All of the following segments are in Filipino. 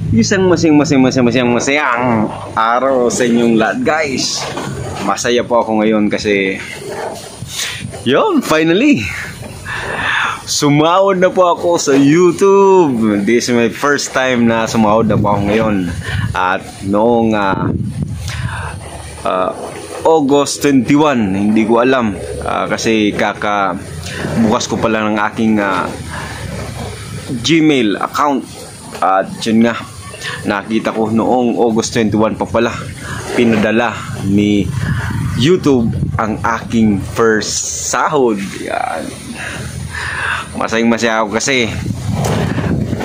Isang masayang araw sa inyong lahat, guys. Masaya po ako ngayon kasi yun, finally sumahod na po ako sa YouTube. This is my first time na sumahod na po ako ngayon. At noong August 21, hindi ko alam kasi bukas ko pa lang ng aking Gmail account. At yun nga, nakita ko noong August 21 pa pala, pinadala ni YouTube ang aking first sahod. Yan. Masaya ako kasi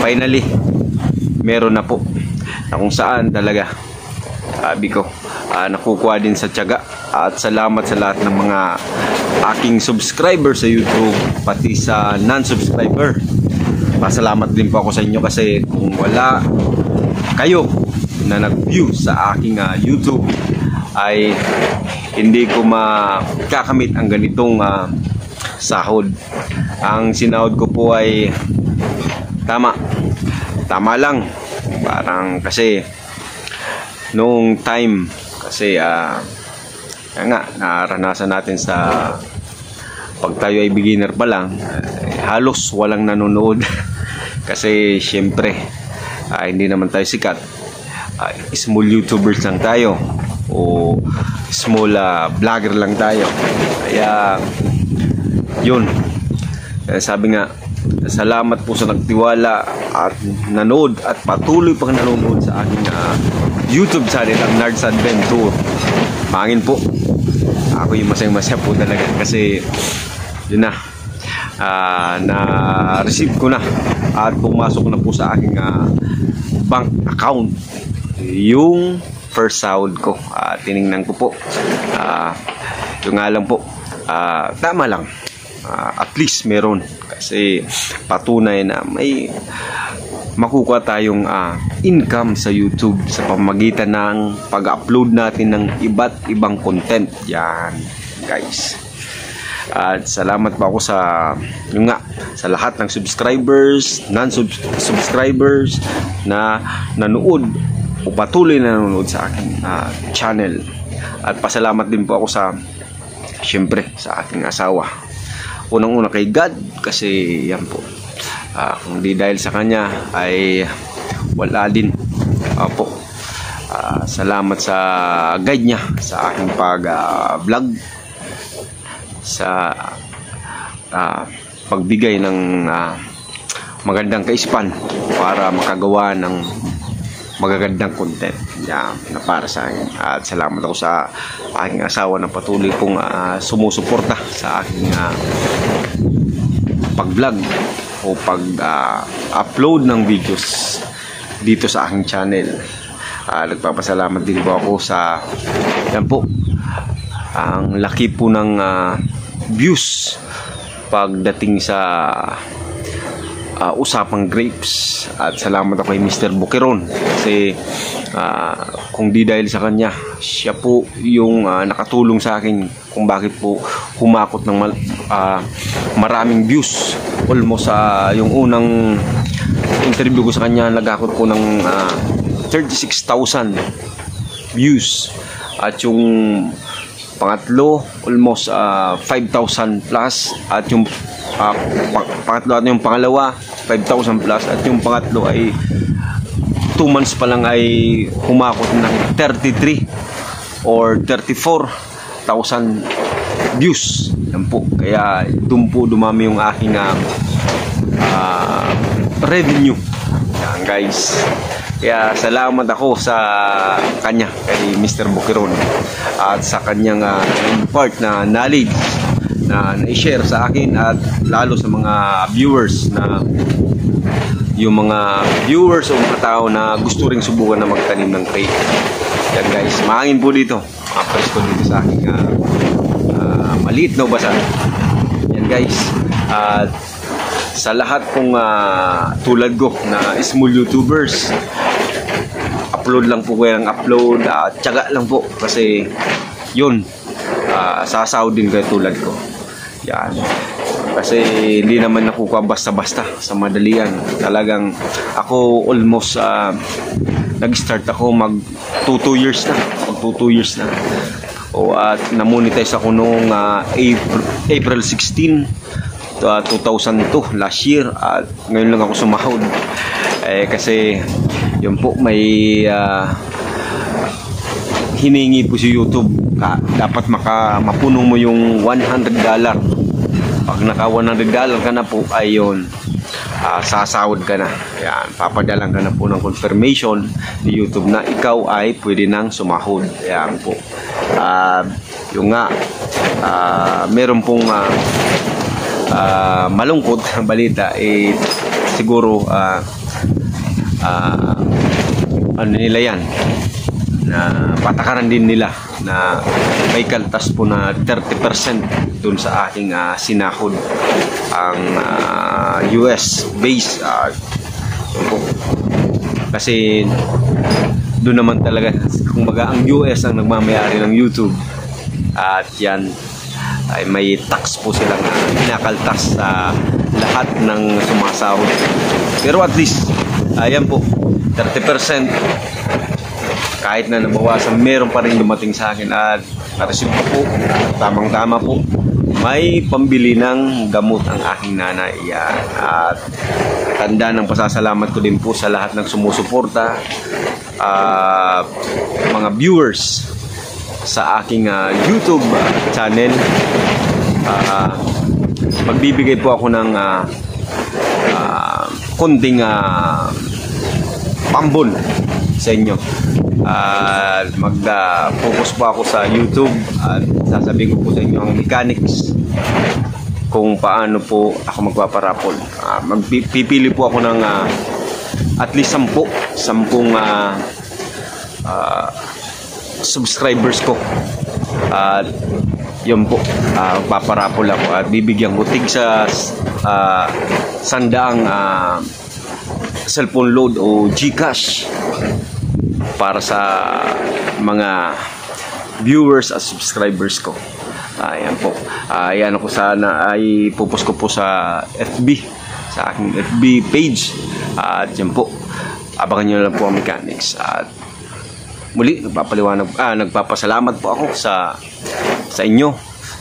finally meron na po na kung saan talaga sabi ko nakukuha din sa tiyaga. At salamat sa lahat ng mga aking subscriber sa YouTube, pati sa non-subscriber. Pasalamat din po ako sa inyo kasi kung wala kayo na nag-view sa aking YouTube ay hindi ko makakamit ang ganitong sahod. Ang sinahod ko po ay tama lang, parang kasi noong time kasi naranasan natin sa pag tayo ay beginner pa lang, halos walang nanonood kasi syempre hindi naman tayo sikat, small YouTubers lang tayo o small vlogger lang tayo. Kaya yun, sabi nga, salamat po sa nagtiwala at nanood at patuloy pang nanonood sa aking YouTube channel, ang Nards Adventure. Mangin po, ako yung masaya po talaga kasi yun na, na-receive ko na at pumasok na po sa aking bank account yung first sahod ko. Tiningnan ko po, yung nga lang po, tama lang, at least meron, kasi patunay na may makukuha tayong income sa YouTube sa pamamagitan ng pag-upload natin ng iba't ibang content. Yan, guys. At salamat pa ako sa sa lahat ng subscribers, non-subscribers na nanood o patuloy na nanonood sa aking channel. At pasalamat din po ako syempre sa aking asawa. Unang-una kay God kasi yan po, kung di dahil sa kanya ay wala din po. Salamat sa guide niya sa aking pag-vlog, sa pagbigay ng magandang kaispan para makagawa ng magagandang content na para sa akin. At salamat ako sa aking asawa na patuloy pong sumusuporta sa aking pag-vlog o pag-upload ng videos dito sa aking channel. Nagpapasalamat din po ako sa yan po, ang laki po ng views pagdating sa usapang grapes. At salamat ako kay Mr. Bukiron kasi kung di dahil sa kanya, siya po yung nakatulong sa akin kung bakit po humakot ng maraming views. Almost yung unang interview ko sa kanya, nagakot po ng 36,000 views. At yung pangatlo, almost 5,000 plus. At yung pangatlo at yung pangalawa, 5,000 plus. At yung pangatlo ay 2 months pa lang ay humakot ng 33 or 34,000 views. Yan po. Kaya doon po dumami yung aking revenue. Yan, guys. Kaya salamat ako sa kanya, kay Mr. Bukiron, at sa kanyang part na knowledge na i-share sa akin, at lalo sa mga viewers yung mga viewers o mga tao na gusto ring subukan na magtanim ng grape. Yan, guys, mahangin po dito, presko dito sa aking maliit na ubasan. Yan, guys. At sa lahat pong tulad ko na small YouTubers, upload lang po kayo ng upload, tiyaga lang po kasi yun, sasahod din kayo tulad ko. Yan. Kasi hindi naman nakukuha basta-basta sa madalian. Talagang ako almost nag-start ako mag 2 years na. Mag 2 years na. At na-monetize ako noong April 16, 2002, last year. At ngayon lang ako sumahod. Kasi yun po, may hiningi po si YouTube. Dapat mapuno mo yung $100. Pag naka $100 ka na po, ayun, sasahod ka na. Yan, papadalang ka na po ng confirmation ni YouTube na ikaw ay pwede nang sumahod. Yan po. Yung nga, meron pong malungkot na balita, siguro ano nila yan, na patakaran din nila na may kaltas po na 30% dun sa aking sinahod ang US base. Kasi doon naman talaga, kumbaga ang US ang nagmamayari ng YouTube, at yan ay may tax po silang kinakaltas sa lahat ng sumasahod. Pero at least ayan po, 30%, kahit na nabawasan, meron pa rin dumating sa akin at na-receive po, tamang-tama po, may pambili ng gamot ang aking nanay. Yan. At tanda ng pasasalamat ko din po sa lahat ng sumusuporta, mga viewers sa aking YouTube channel. Magbibigay po ako ng konting pambon sa inyo. Mag-focus po ako sa YouTube at sasabihin ko po sa inyo ang mechanics kung paano po ako magpaparapol. Magpipili po ako ng at least 10 subscribers ko, at yun po, paparapol ako at bibigyan ko tig sa 100 cellphone load o GCash para sa mga viewers at subscribers ko. Ayan po. Ayan ako, sana ay pupos ko po sa FB, sa aking FB page. At yan po, abangan nyo lang po ang mechanics. At muli, nagpapasalamat po ako sa inyo,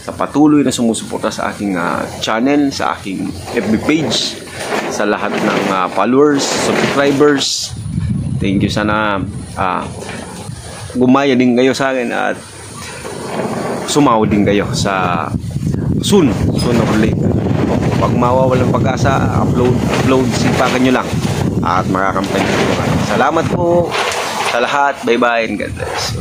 sa patuloy na sumusuporta sa aking channel, sa aking FB page, sa lahat ng followers, subscribers. Thank you. Sana gumaya din kayo sa akin at sumahod din kayo sa soon ulit. Pag mawawalan pag-asa, upload, sipakan nyo lang at makakampay nyo. Salamat po sa lahat. Bye bye and God bless.